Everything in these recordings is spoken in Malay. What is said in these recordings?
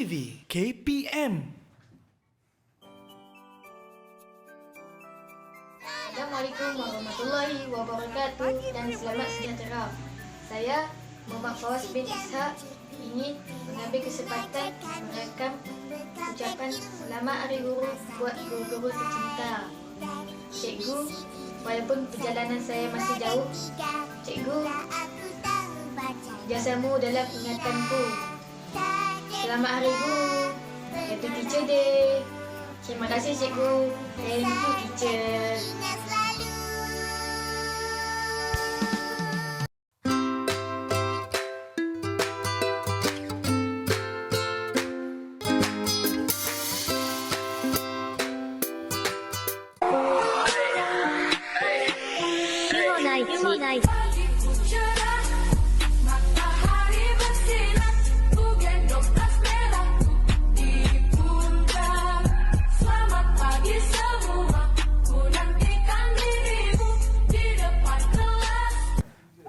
TV KPM. Assalamualaikum warahmatullahi wabarakatuh dan selamat sejahtera. Saya Muhammad Fawaz bin Ishaq ingin mengambil kesempatan merekam ucapan selamat Hari Guru buat guru-guru tercinta. Cikgu, walaupun perjalanan saya masih jauh, Cikgu, jasamu dalam ingatanku. Selamat Hari Guru, Happy Teacher Day. Terima kasih Cikgu. Thank you teacher.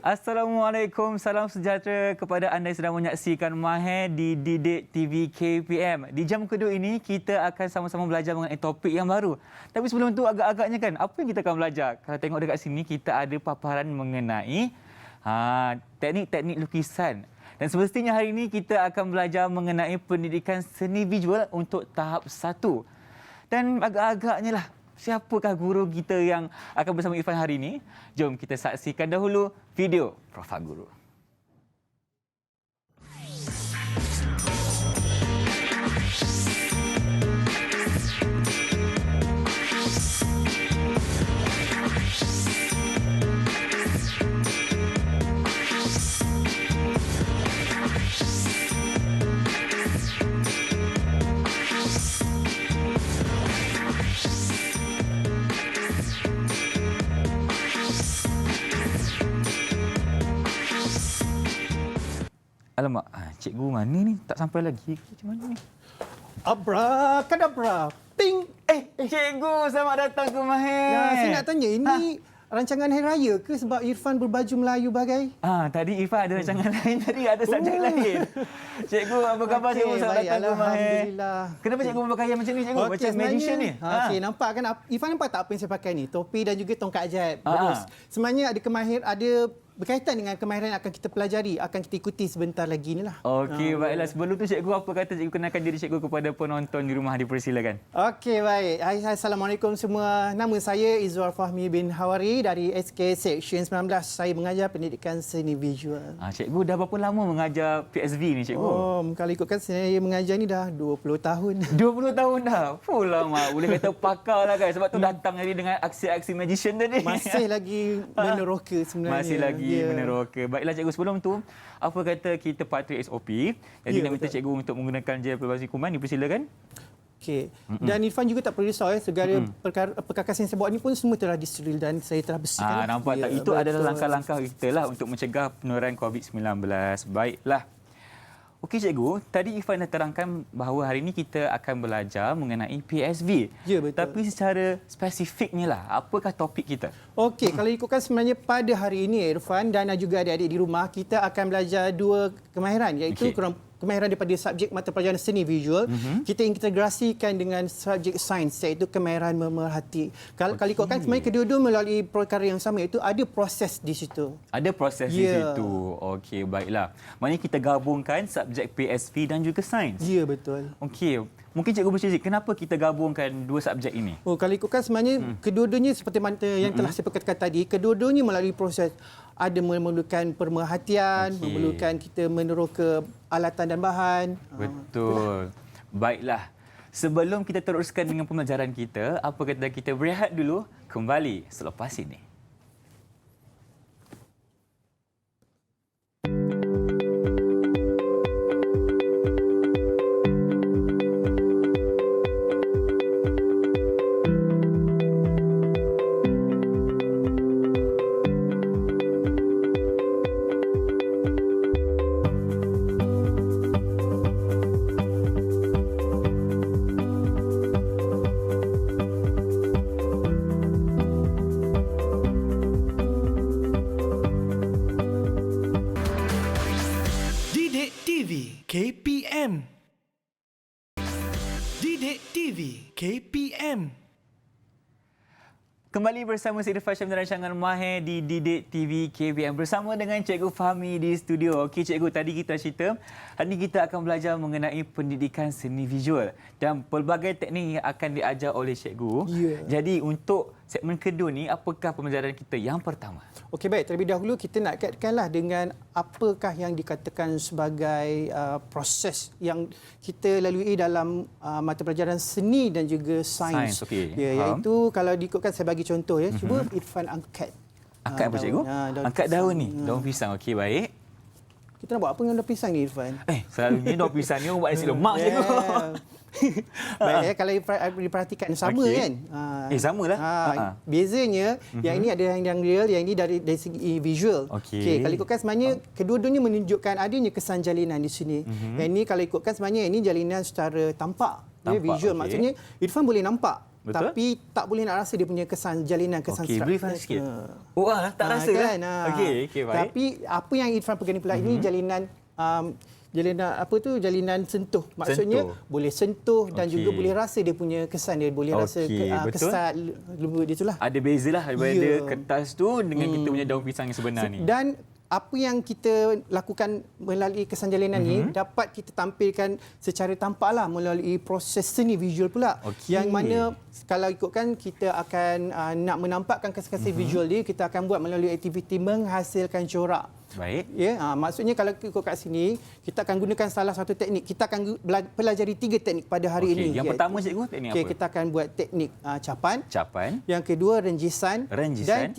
Assalamualaikum, salam sejahtera kepada anda yang sedang menyaksikan Mahir di Didik TV KPM. Di jam kedua ini, kita akan sama-sama belajar mengenai topik yang baru. Tapi sebelum itu, agak-agaknya kan, apa yang kita akan belajar? Kalau tengok dekat sini, kita ada paparan mengenai teknik-teknik lukisan. Dan semestinya hari ini, kita akan belajar mengenai pendidikan seni visual untuk tahap 1. Dan agak-agaknya lah, siapakah guru kita yang akan bersama Irfan hari ini? Jom kita saksikan dahulu video Profil Guru. Alamak, cikgu mana ni? Tak sampai lagi. Macam mana ni? Abrakadabra. Ping. Cikgu, selamat datang ke Mahir. Nah, saya nak tanya, ini rancangan Hari Raya ke sebab Irfan berbaju Melayu bagai? Tadi Irfan ada rancangan lain, tadi ada subjek lain. Cikgu, apa khabar cikgu? Selamat datang ke Mahir. Alhamdulillah. Kenapa cikgu berpakaian macam ni, cikgu? Macam magician ni? Okey, nampak kan? Irfan nampak tak apa yang saya pakai ni? Topi dan juga tongkat ajaib. Bagus. Sebenarnya ada berkaitan dengan kemahiran yang akan kita pelajari, akan kita ikuti sebentar lagi ni lah. Okey, baiklah. Sebelum tu cikgu, apa kata cikgu kenalkan diri cikgu kepada penonton di rumah, dipersilakan. Okey, baik. Assalamualaikum semua. Nama saya Izwar Fahmi bin Hawari dari SK Section 19. Saya mengajar pendidikan seni visual. Cikgu, dah berapa lama mengajar PSV ni, cikgu? Kalau ikutkan saya mengajar ni dah 20 tahun. 20 tahun dah? Lama. Boleh kata pakar lah kan? Sebab tu datang tadi dengan aksi-aksi magician tadi. Masih lagi meneroka sebenarnya. Masih lagi meneroka. Baiklah cikgu, sebelum tu, apa kata kita patuhi SOP. Jadi nak minta cikgu untuk menggunakan gel pelbasi kuman, dipersilakan. Okey. Dan Irfan juga tak perlu risau segala perkakasan yang saya buat ni pun semua telah disteril dan saya telah bersihkan. Nampak tak? Itu adalah langkah-langkah kita lah untuk mencegah penularan COVID-19. Baiklah. Okey cikgu, tadi Irfan dah terangkan bahawa hari ini kita akan belajar mengenai PSV. Ya, betul. Tapi secara spesifiknya lah, apakah topik kita? Okey, kalau ikutkan sebenarnya pada hari ini Irfan dan juga adik-adik di rumah, kita akan belajar dua kemahiran, iaitu kemahiran daripada subjek mata pelajaran seni visual. Kita integrasikan dengan subjek sains, iaitu kemahiran memerhati. Kalau ikutkan sebenarnya kedua-dua melalui perkara yang sama, iaitu ada proses di situ. Ada proses di situ. Okey, baiklah. Maknanya kita gabungkan subjek PSV dan juga sains. Ya, betul. Okey. Mungkin cikgu bercerita kenapa kita gabungkan dua subjek ini? Kalau ikutkan sebenarnya kedua-duanya seperti mana yang telah saya perkatakan tadi, kedua-duanya melalui proses. Ada memerlukan pemerhatian, memerlukan kita meneroka alatan dan bahan. Betul. Baiklah. Sebelum kita teruskan dengan pembelajaran kita, apa kata kita berehat dulu, kembali selepas ini. KPM TV KPM. Kembali bersama saya Irfan Syam dan rancangan Mahir di Didik TV KPM bersama dengan Cikgu Fahmi di studio. Okey Cikgu, tadi kita cerita, hari ini kita akan belajar mengenai pendidikan seni visual dan pelbagai teknik yang akan diajar oleh Cikgu. Jadi untuk segmen kedua ni, apakah pembelajaran kita yang pertama? Okey, baik. Terlebih dahulu kita nak kaitkanlah dengan apakah yang dikatakan sebagai proses yang kita lalui dalam mata pelajaran seni dan juga sains. Okey. Iaitu kalau diikutkan saya bagi contoh ya. Cuba Irfan angkat. Angkat apa Cikgu? Angkat daun ni. Daun pisang. Okey, baik. Kita nak buat apa dengan daun pisang ni Irfan? Selalunya daun pisang ni orang buat nasi lemak Cikgu. Baik, kalau diperhatikan sama kan? Samalah. Bezanya yang ini ada yang real, yang ini dari segi visual. Okey, kalau ikutkan sebenarnya kedua-duanya menunjukkan adanya kesan jalinan di sini. Yang ini kalau ikutkan sebenarnya ini jalinan secara tampak, visual. Maksudnya Irfan boleh nampak. Betul? Tapi tak boleh nak rasa dia punya kesan jalinan, kesan struktur. Okey, beri sikit. Tak rasa kan? Okey, baik. Tapi apa yang Irfan pegang ni pula ini jalinan jalinan sentuh. Maksudnya boleh sentuh dan juga boleh rasa dia punya kesan, dia boleh rasa kesan lembut dia itulah. Ada bezalah daripada kertas tu dengan kita punya daun pisang yang sebenar ni. Dan apa yang kita lakukan melalui kesan jalinan ni dapat kita tampilkan secara tampaklah melalui proses seni visual pula. Yang mana kalau ikutkan kita akan nak menampakkan kesan-kesan visual dia, kita akan buat melalui aktiviti menghasilkan corak. Baik. Maksudnya kalau ikut kat sini, kita akan gunakan salah satu teknik. Kita akan pelajari 3 teknik pada hari ini. Yang pertama Cikgu, teknik apa? Kita akan buat teknik capan. Yang kedua renjisan. Dan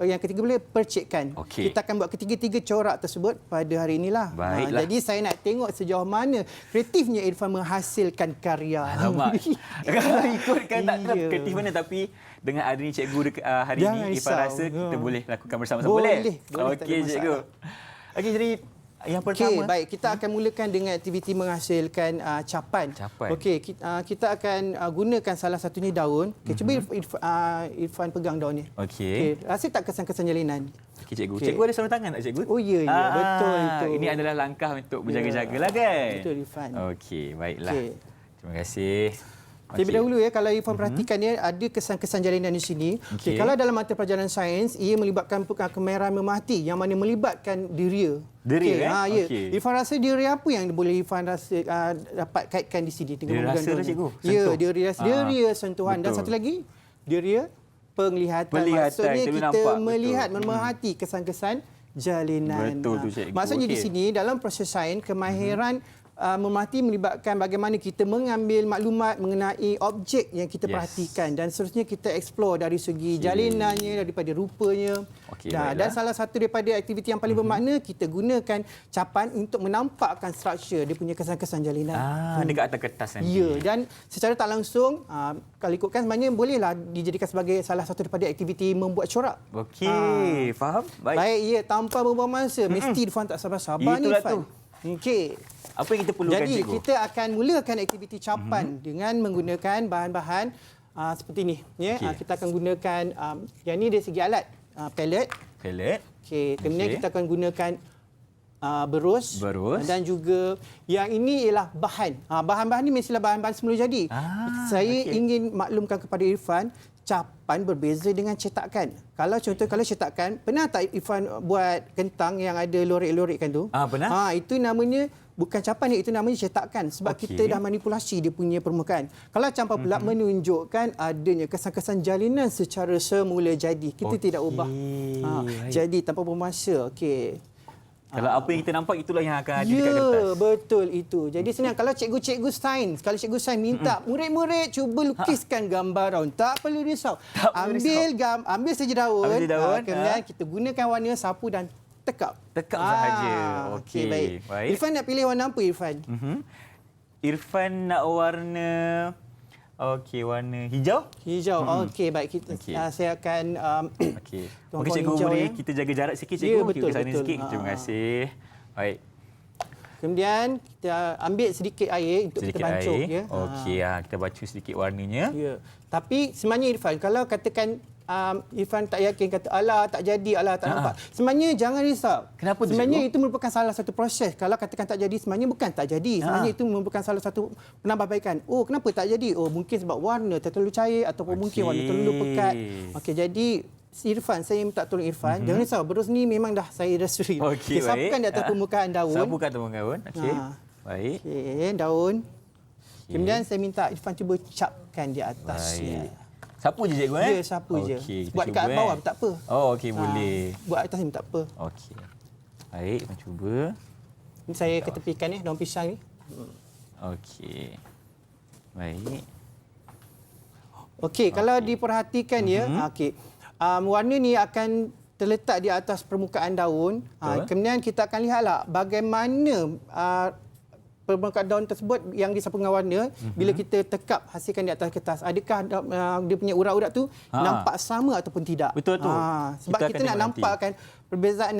yang ketiga boleh percikkan. Kita akan buat ketiga-tiga corak tersebut pada hari inilah. Jadi saya nak tengok sejauh mana kreatifnya Irfan menghasilkan karya. Alamak. Kalau ikutkan tak kreatif mana, tapi dengan adanya Cikgu hari ini, Irfan rasa kita boleh lakukan bersama-sama. Boleh? Okey Cikgu. Okey, jadi yang pertama. Baik, kita akan mulakan dengan aktiviti menghasilkan capan. Okey, kita akan gunakan salah satunya daun. Cuba Irfan pegang daun ni. Okey. Rasa tak kesan-kesan jalinan? Okey Cikgu. Cikgu ada sarung tangan tak Cikgu? Oh ya, betul itu. Ini adalah langkah untuk berjaga-jagalah kan? Betul Irfan. Okey, baiklah. Terima kasih. Terlebih dahulu kalau Irfan perhatikan ada kesan-kesan jalinan di sini. Kalau dalam mata pelajaran sains, ia melibatkan kemerahan memati yang mana melibatkan diria. Irfan rasa diria apa yang boleh Irfan rasa dapat kaitkan di sini dengan rasa Cikgu. Diria sentuhan. Dan satu lagi, diria penglihatan. Maksudnya kita melihat, memerhati kesan-kesan jalinan. Betul tu Cikgu. Maksudnya di sini dalam proses sains, kemahiran memati melibatkan bagaimana kita mengambil maklumat mengenai objek yang kita perhatikan dan seterusnya kita explore dari segi jalinannya, daripada rupanya. Dan salah satu daripada aktiviti yang paling bermakna, kita gunakan capan untuk menampakkan struktur dia punya kesan-kesan jalinan. Dekat atas kertas nanti. Dan secara tak langsung, kalau ikutkan sebenarnya bolehlah dijadikan sebagai salah satu daripada aktiviti membuat corak. Okey, faham? Baik, tanpa membuang masa. Mesti Irfan tak sabar-sabar ni Irfan. Okey. Apa yang kita perlukan, Jadi, Cikgu? kita akan mulakan aktiviti capan dengan menggunakan bahan-bahan seperti ini. Kita akan gunakan, yang ini dari segi alat, palette. Okey. Kemudian kita akan gunakan berus. Dan juga yang ini ialah bahan. Bahan-bahan ini mestilah bahan-bahan semula jadi. Saya ingin maklumkan kepada Irfan, capan berbeza dengan cetakan. Kalau cetakan, pernah tak Irfan buat kentang yang ada lorek-lorekkan tu? Pernah. Itu namanya bukan capan, itu namanya cetakan sebab kita dah manipulasi dia punya permukaan. Kalau capan pula menunjukkan adanya kesan-kesan jalinan secara semula jadi. Kita tidak ubah. Jadi tanpa bermasa. Okey. Kalau apa yang kita nampak itulah yang akan ada dekat kertas. Betul itu. Jadi senang. Kalau cikgu sains minta murid-murid cuba lukiskan gambar daun. Tak perlu risau. Ambil saja daun. Kemudian kita gunakan warna sapu dan tekap. Sahaja. Okey, baik. Irfan nak pilih warna apa Irfan? Irfan nak warna warna hijau. Okey, baik. Saya akan Mungkin cikgu boleh kita jaga jarak sikit cikgu. Betul. Sikit. Terima kasih. Baik. Kemudian kita ambil sedikit air untuk kita bacuk. Okey, kita bacuk sedikit warnanya. Tapi sebenarnya Irfan, kalau katakan Irfan tak yakin, kata alah tak jadi, alah tak nampak. Sebenarnya jangan risau. Kenapa tu, sebenarnya cikgu? itu merupakan salah satu proses. Kalau katakan tak jadi, sebenarnya bukan tak jadi. Sebenarnya itu merupakan salah satu penambahbaikan. Oh, kenapa tak jadi? Oh, mungkin sebab warna terlalu cair ataupun mungkin warna terlalu pekat. Okey, jadi Irfan, saya minta tolong Irfan. Jangan risau, berus ni memang dah saya restri. Okey, sapukan baik. di atas permukaan daun. Sapukan permukaan daun. Okey. Baik. Okey, daun. Kemudian saya minta Irfan cuba capkan di atasnya. Baik. Sapu je cikgu Ya, sapu je. Okey, kita Buat cuba, dekat bawah pun tak apa. Oh, okey, boleh. Buat atas ni pun tak apa. Okey. Baik, kita cuba. Ini saya ketepikan ni, daun pisang ni. Okey. Baik. Okey, kalau diperhatikan ya, okey. Warna ni akan terletak di atas permukaan daun. Kemudian kita akan lihatlah bagaimana permukaan daun tersebut yang disapu dengan warna bila kita tekap hasilkan di atas kertas. Adakah dia punya urat-urat tu nampak sama ataupun tidak? Betul tu. Sebab kita nak nampakkan perbezaan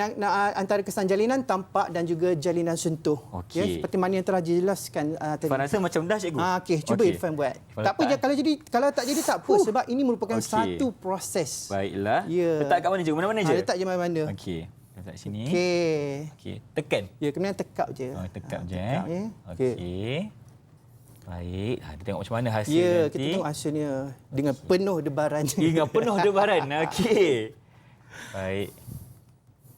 antara kesan jalinan tampak dan juga jalinan sentuh. Okey. Ya, seperti mana yang telah dijelaskan tadi. Irfan rasa macam dah cikgu. Okey, cuba Irfan buat. Irfan Tak apa je letak, kalau tak jadi tak apa sebab ini merupakan satu proses. Baiklah. Ya. Letak kat mana cikgu? Mana-mana je? Letak je mana-mana. Okey. Letak sini. Okey. Okey. Tekan. Ya, kemudian tekap je. Oh, tekap je. Tekap ya. Okey. Baik. Kita tengok macam mana hasil Ya, nanti. kita tengok hasilnya dengan penuh debaran. Hingga penuh debaran. Okey. Baik.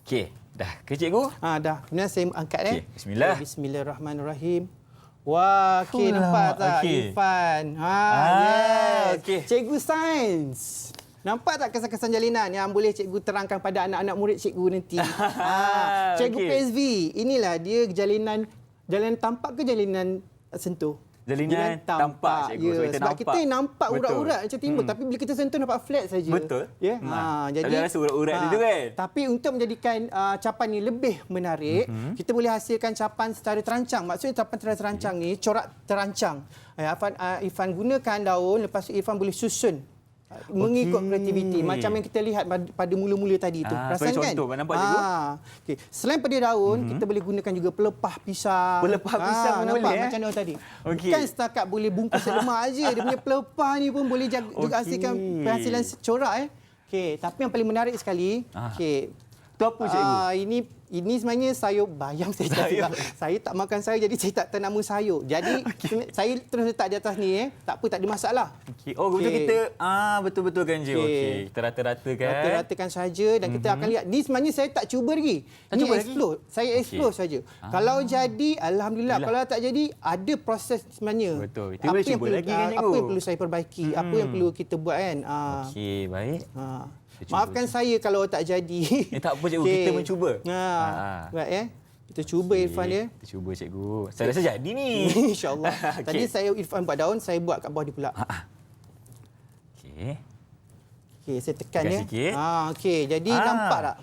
Okey. Dah ke cikgu? Dah. Kemudian saya angkat Okey, bismillah. Okay, bismillahirrahmanirrahim. Wah, okey, nampak tak okey. Irfan? Yes. okey. Cikgu sains. Nampak tak kesan-kesan jalinan yang boleh cikgu terangkan pada anak-anak murid cikgu nanti? Cikgu okey. PSV, inilah dia jalinan tampak ke jalinan sentuh? Jalinan tampak, cikgu. Ya, So, kita sebab nampak. kita nampak Betul. urat-urat macam timbul tapi bila kita sentuh nampak flat saja. Betul. Ya. Tak boleh rasa urat-urat dia tu kan? Tapi untuk menjadikan capan ni lebih menarik, kita boleh hasilkan capan secara terancang. Maksudnya capan secara terancang ni corak terancang. Irfan gunakan daun, lepas tu Irfan boleh susun mengikut kreativiti macam yang kita lihat pada mula-mula tadi tu. Perasan kan? Contoh, nampak cikgu? Okey. Selain pada daun, kita boleh gunakan juga pelepah pisang. Pelepah pisang pun nampak boleh, macam daun tadi. Okey. Bukan setakat boleh bungkus lemak aja. Dia punya pelepah ni pun boleh juga hasilkan penghasilan corak Okey, tapi yang paling menarik sekali, okey. Tu apa cikgu? Ini sebenarnya sayur bayam saya tak suka. Saya tak makan sayur jadi saya tak tahu nama sayur. Jadi saya terus letak di atas ni tak apa, tak ada masalah. Okey. Oh, betul kita betul-betul kan je. Okey. Kita rata-ratakan. Rata-ratakan saja dan kita akan lihat. Ni sebenarnya saya tak cuba lagi. Tak Ni cuba lagi? explore. Saya explore saja. Kalau jadi alhamdulillah, kalau tak jadi ada proses sebenarnya. Betul. Kita boleh cuba lagi kan, cikgu? Apa yang perlu saya perbaiki? Apa yang perlu kita buat kan? Okey, baik. Maafkan saya kalau tak jadi. Tak apa cikgu, kita mencuba. Baik Kita cuba Irfan ya. Kita cuba cikgu. Saya rasa jadi ni. InsyaAllah. Tadi saya Irfan buat daun, saya buat kat bawah dia pula. Okey. Okey, saya tekan Tekan ya. sikit. Okey, jadi nampak tak?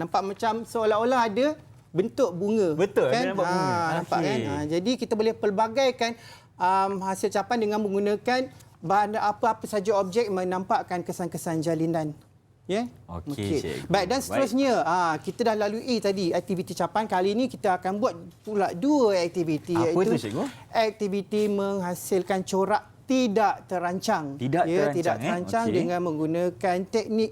Nampak macam seolah-olah ada bentuk bunga. Betul, kan? ada nampak bunga. Nampak Okey. kan? Jadi kita boleh pelbagaikan hasil capan dengan menggunakan bahan apa-apa saja objek menampakkan kesan-kesan jalinan. Ya? Okey, cikgu. Baik, dan seterusnya kita dah lalui tadi aktiviti capan. Kali ini kita akan buat pula dua aktiviti. Apa iaitu tu, cikgu? Aktiviti menghasilkan corak tidak terancang. Tidak terancang, tidak terancang Okey. dengan menggunakan teknik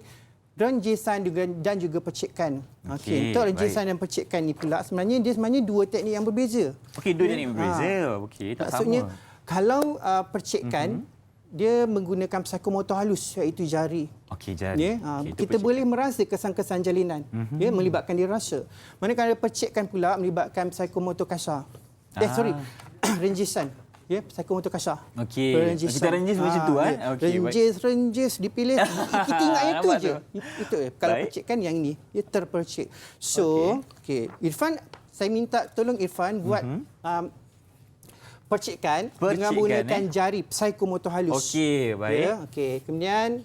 renjisan dan juga percikan. Okey, Untuk renjisan dan percikan ni pula sebenarnya dua teknik yang berbeza. Okey, dua teknik berbeza. Okey, tak Maksudnya sama. kalau percikan dia menggunakan psikomotor halus iaitu jari. Okey, jadi. Ya, Okey, itu kita boleh merasa kesan-kesan jalinan. Ya, melibatkan diri rasa. Manakala percikan pula melibatkan psikomotor kasar. Renjisan. Ya, psikomotor kasar. Okey. Kita renjis macam tu Okey, renjis dipilih. Kita ingat yang itu Nampak je. tu. Itu kalau Baik. percikan yang ini, dia terpercik. So, okey. Irfan, saya minta tolong Irfan buat percikan dengan menggunakan jari psikomotor halus. Okey, baik. Ya, okey. Kemudian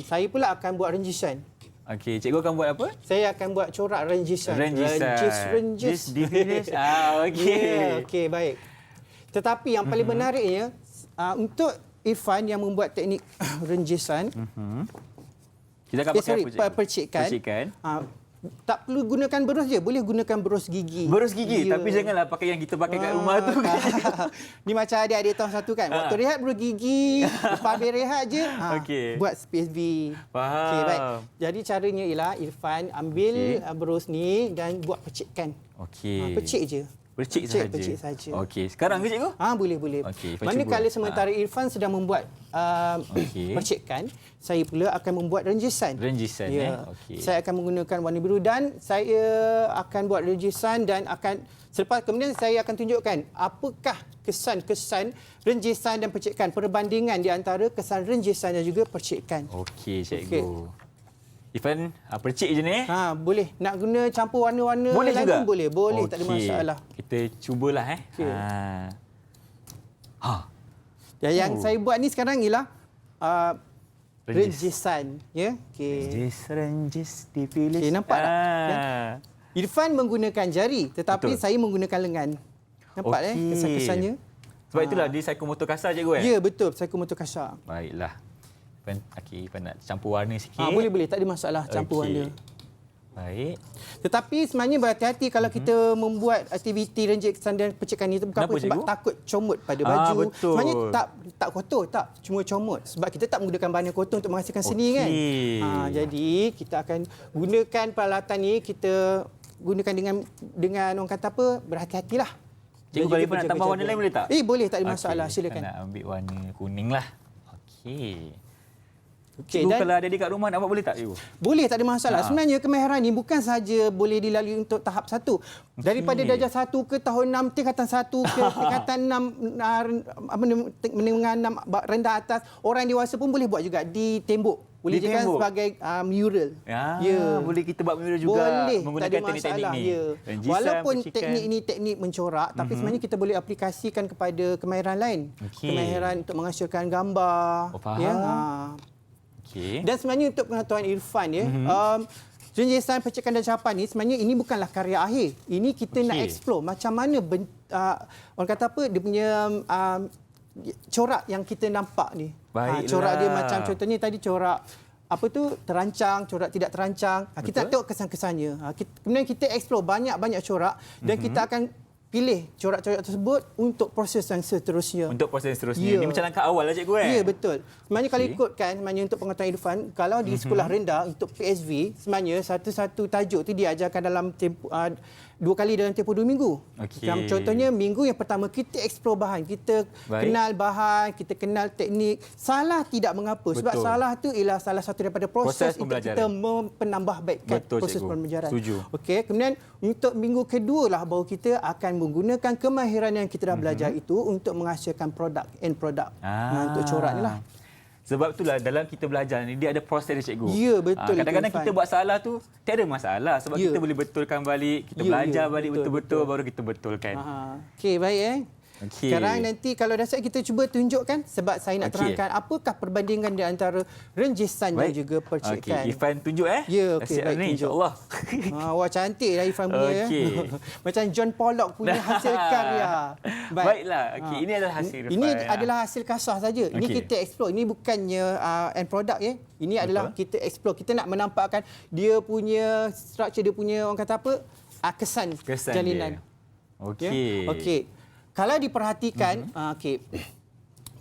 saya pula akan buat renjisan. Okey, cikgu akan buat apa? Saya akan buat corak renjisan. Renjis. Difinish. Okey. Ya, okey, baik. Tetapi yang paling menariknya, untuk Irfan yang membuat teknik renjisan, Kita akan pakai apa, cikgu? percikan. Percikan. tak perlu gunakan berus je, boleh gunakan berus gigi. Berus gigi, Ya. tapi janganlah pakai yang kita pakai kat rumah tu. Ni macam adik-adik tahun satu kan. Waktu rehat berus gigi, lepas habis rehat je Okey. buat PSV. Faham. Okey, baik. Jadi caranya ialah Irfan ambil berus ni dan buat percikkan. Okey. Percik je. Percik saja. Percik saja. Okey. Sekarang ke cikgu? Boleh. Okey, Irfan Manakala cuba. sementara Irfan sedang membuat Okey. percikan, saya pula akan membuat renjisan. Renjisan, Okey. Saya akan menggunakan warna biru dan saya akan buat renjisan dan kemudian saya akan tunjukkan apakah kesan-kesan renjisan dan percikan, perbandingan di antara kesan renjisan dan juga percikan. Okey, cikgu. Irfan, percik je ni. Boleh. Nak guna campur warna-warna Boleh lain juga? pun boleh. Boleh, tak ada Okey. masalah. Kita cubalah Okey. Ha. Yang saya buat ni sekarang ialah Renjis. renjisan. Ya. Okey. Renjis dipilih. Okey, nampak tak? Ya. Irfan menggunakan jari tetapi Betul. saya menggunakan lengan. Nampak Okey. kesan-kesannya? Sebab itulah dia psikomotor kasar cikgu Ya, betul. Psikomotor kasar. Baiklah. Irfan nak campur warna sikit. Boleh, tak ada masalah campur Okey. warna. Baik. Tetapi sebenarnya berhati-hati kalau kita membuat aktiviti renjisan dan percikan ni, bukan Kenapa, apa, sebab cikgu? takut comot pada baju. Betul. Sebenarnya tak kotor, tak. Cuma comot. Sebab kita tak menggunakan bahan yang kotor untuk menghasilkan seni kan. Okey. Jadi kita akan gunakan peralatan ni, kita gunakan dengan orang kata apa, berhati-hatilah. Cikgu, kalau Irfan nak tambah warna lain boleh tak? Boleh, tak ada masalah. Okey, Silakan. Irfan nak ambil warna kuning lah. Okey. Okey, Cikgu, dan kalau ada adik kat rumah nak buat boleh tak, cikgu? boleh, tak ada masalah. Sebenarnya kemahiran ni bukan sahaja boleh dilalui untuk tahap 1. Daripada darjah 1 ke tahun 6, tingkatan 1 ke tingkatan 6, menengah 6, rendah atas, orang dewasa pun boleh buat juga di tembok. Boleh Di jadikan tembok? sebagai mural. Boleh kita buat mural juga. Boleh, tak menggunakan ada teknik-teknik masalah. ni. Ya. Renjisan, Walaupun percikan. teknik ini teknik mencorak, tapi sebenarnya kita boleh aplikasikan kepada kemahiran lain. Okey. Kemahiran untuk menghasilkan gambar. Faham. Ya. Okey. Dan sebenarnya untuk pengetahuan Irfan ya, renjisan, percikan dan capan ni sebenarnya ini bukanlah karya akhir. Ini kita nak explore macam mana orang kata apa, dia punya corak yang kita nampak ni. Baiklah. Corak dia macam contohnya tadi corak apa tu, terancang, corak tidak terancang. Kita nak tengok kesan-kesannya. Kemudian kita explore banyak-banyak corak dan kita akan pilih corak-corak tersebut untuk proses yang seterusnya. Untuk proses seterusnya. Ya. Ini macam langkah awal lah, cikgu. Ya, betul. Sebenarnya kalau ikutkan, sebenarnya untuk pengetahuan Irfan, kalau di sekolah rendah untuk PSV, sebenarnya satu-satu tajuk tu diajarkan dalam 2 kali dalam tempoh 2 minggu. Okey. Contohnya, minggu yang pertama kita explore bahan, kita kenal bahan, kita kenal teknik. Salah tidak mengapa. Sebab salah tu ialah salah satu daripada proses untuk kita penambah baikkan proses pembelajaran. Setuju. Okey, kemudian untuk minggu kedua lah baru kita akan menggunakan kemahiran yang kita dah belajar itu untuk menghasilkan end product. Untuk corak ni lah. Sebab itulah dalam kita belajar ni dia ada proses dia, cikgu. Ya, betul. Kadang-kadang Irfan. kita buat salah tu tiada masalah sebab kita boleh betulkan balik, kita belajar balik betul-betul baru kita betulkan. Okey, baik Okey. Sekarang nanti kalau dah siap kita cuba tunjukkan sebab saya nak terangkan apakah perbandingan di antara renjisan dan juga percikan. Okey, Irfan tunjuk Ya, okey, Siap baik, ni tunjuk. insya-Allah. Wah, cantik lah Irfan punya. Okey. Macam John Pollock punya hasil karya. Baiklah. Okey, ini adalah hasil Irfan. Ini adalah hasil kasar saja. Ini Okey. kita explore. Ini bukannya end product ya. Ini adalah kita explore. Kita nak menampakkan dia punya structure, dia punya orang kata apa? Kesan jalinan. Okey. Ya? Okey. Kalau diperhatikan,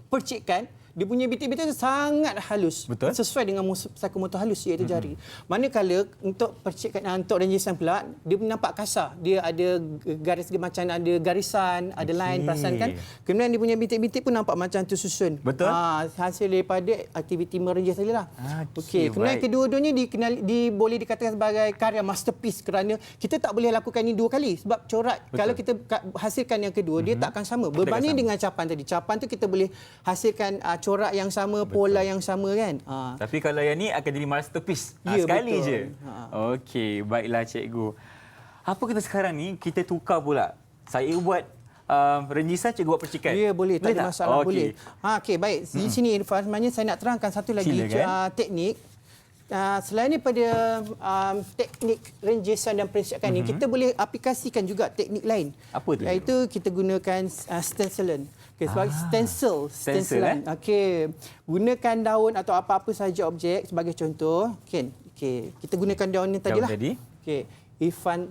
percikan, dia punya bintik-bintik itu sangat halus. Betul. Sesuai dengan psikomotor halus iaitu jari. Manakala untuk percikan, untuk renjisan pula, dia nampak kasar. Dia ada garis macam ada garisan, ada line, perasan kan. Kemudian dia punya bintik-bintik pun nampak macam tersusun. Betul. Hasil daripada aktiviti merenjis tadi lah. Okey, Kemudian baik. kedua-duanya boleh dikatakan sebagai karya masterpiece kerana kita tak boleh lakukan ini 2 kali. Sebab corak, kalau kita hasilkan yang kedua, dia takkan sama. Berbanding dengan capan tadi. Capan tu kita boleh hasilkan corak yang sama, pola yang sama kan. Tapi kalau yang ni akan jadi masterpiece. Ya, Sekali betul. je. Okey, baiklah cikgu. Apa kata sekarang ni kita tukar pula. Saya buat renjisan, cikgu buat percikan. Ya, boleh. Tak ada masalah. Okey. Boleh. Okey, baik. Di sini Irfan, sebenarnya saya nak terangkan satu lagi teknik. Selain daripada teknik renjisan dan percikan ni, kita boleh aplikasikan juga teknik lain. Apa tu? Iaitu kita gunakan stencilan. Okay, sebagai stencilan. Okey. Gunakan daun atau apa-apa saja objek sebagai contoh. Okey, kita gunakan daun ni tadilah. Tadi. Okey, Irfan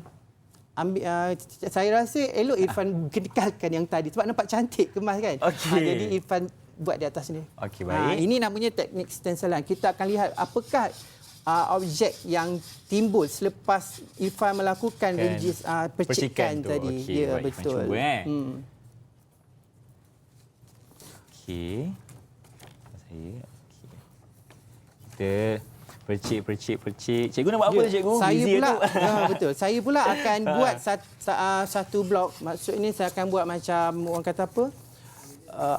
ambil saya rasa elok Irfan kekalkan yang tadi sebab nampak cantik kemas kan. Okey. Jadi Irfan buat di atas ni. Okey, baik. Ini namanya teknik stencilan. Kita akan lihat apakah objek yang timbul selepas Irfan melakukan percikan tu. tadi. Okey, Ya, baik, betul. Irfan cuba, Okey. Saya kita percik. Cikgu nak buat apa tu, cikgu? Saya Busy pula, tu. betul. Saya pula akan buat satu blok. Maksudnya saya akan buat macam orang kata apa?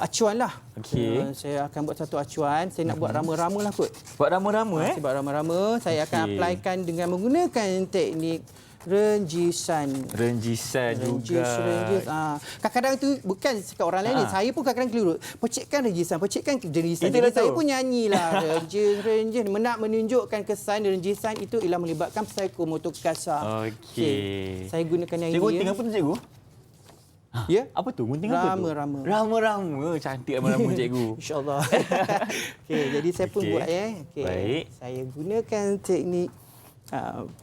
Acuan lah. Okey. Saya akan buat satu acuan. Saya nak buat rama-rama lah kot. Buat rama-rama Saya buat rama-rama. Saya akan Okey. applykan dengan menggunakan teknik renjisan. Renjisan juga. Renjis. Kadang-kadang tu bukan cakap orang lain ni. Saya pun kadang-kadang keliru. Percikkan renjisan. Itulah Jadi tu. saya pun nyanyilah. Renjis. Nak menunjukkan kesan renjisan itu ialah melibatkan psikomotor kasar. Okey. Saya gunakan yang Cikgu, ini. gunting apa tu, cikgu? Ya? Apa tu? Gunting apa tu? Rama-rama. Rama-rama. Cantik rama-rama, cikgu. InsyaAllah. Okey, jadi saya pun Okey. buat Okey. Baik. Saya gunakan teknik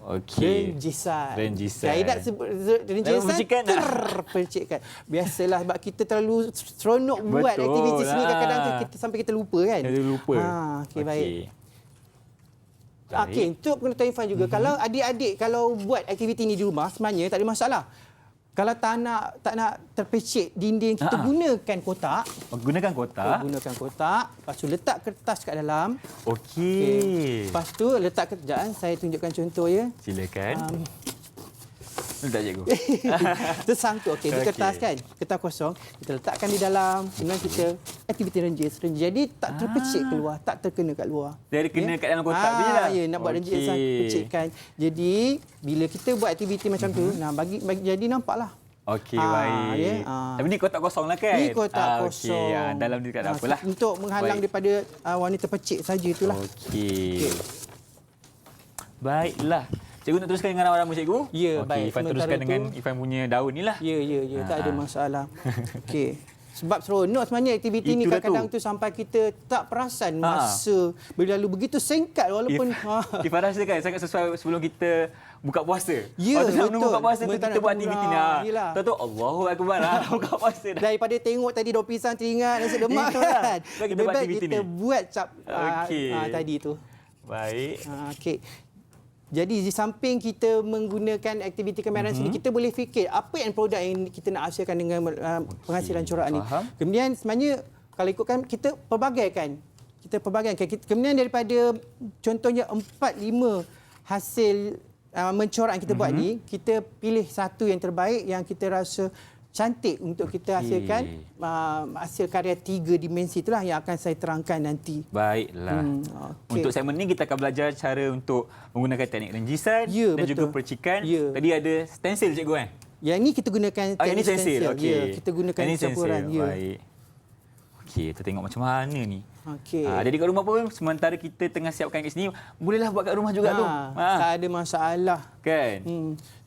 Okey. renjisan. Renjisan. Saya tak sebut renjisan. Percikan tak? Percikan. Biasalah sebab kita terlalu seronok buat Betul. aktiviti sini kadang-kadang tu sampai kita lupa kan. Kita lupa. Okey, baik. Baik. Okey, untuk pengetahuan Irfan juga, kalau adik-adik kalau buat aktiviti ni di rumah sebenarnya tak ada masalah. Kalau tak nak terpecik dinding, kita gunakan kotak. Gunakan kotak. Gunakan kotak. Lepas tu letak kertas kat dalam. Okey. Lepas tu letak kertas. Saya tunjukkan contoh ya. Silakan. Letak, cikgu. Tersangkut. Okey, itu Okey. kertas kan. Kertas kosong. Kita letakkan di dalam. Kemudian kita aktiviti renjis. Jadi tak terpecik keluar. Tak terkena kat luar. Dia ada kena kat dalam kotak tu je lah. Ya, nak buat renjis, pecikkan. Jadi, bila kita buat aktiviti macam tu, bagi jadi nampaklah. Okey, baik. Ya, Tapi ni kotak kosong lah kan? Ini kotak kosong. Okey, dalam ni tak ada apalah. Untuk menghalang Baik. daripada wanita pecik saja itulah. Okey. Baiklah. Cikgu nak teruskan dengan rama-rama, cikgu? Ya, Okey, baik. Irfan Sementara teruskan tu- dengan Irfan punya daun ni lah. Ya, tak ada masalah. Okey. Sebab seronok sebenarnya aktiviti ni Itulah kadang-kadang tu. tu sampai kita tak perasan masa berlalu begitu singkat walaupun Irfan rasa kan sangat sesuai sebelum kita buka puasa. Ya, Waktu nak menunggu betul. buka puasa tu Mereka kita nak buat tunggu. aktiviti ni. Yelah. Tahu Allahu Akbar buka puasa dah. daripada tengok tadi daun pisang teringat nasi lemak Itulah. kan. Sebab kita Lebih buat baik aktiviti kita ni. buat Okey. tadi tu. Baik. Okey. Jadi di samping kita menggunakan aktiviti kemahiran sini, kita boleh fikir apa yang produk yang kita nak hasilkan dengan penghasilan corak ni. faham. Kemudian sebenarnya kalau ikutkan kita pelbagaikan. Kemudian daripada contohnya 4-5 hasil mencorak yang kita buat ni, kita pilih satu yang terbaik yang kita rasa cantik untuk kita hasilkan hasil karya 3 dimensi itulah yang akan saya terangkan nanti. Baiklah. Okey. Untuk segmen ni kita akan belajar cara untuk menggunakan teknik renjisan Ya, dan juga betul. percikan. Ya. Tadi ada stencil, cikgu. Yang ni kita gunakan Yang ni stencil. Okey. Ya, kita gunakan Yang ni campuran. Ya. Baik. Okey, kita tengok macam mana ni. Okey. Jadi kat rumah pun sementara kita tengah siapkan kat sini, bolehlah buat kat rumah juga tu. Tak ada masalah. Kan?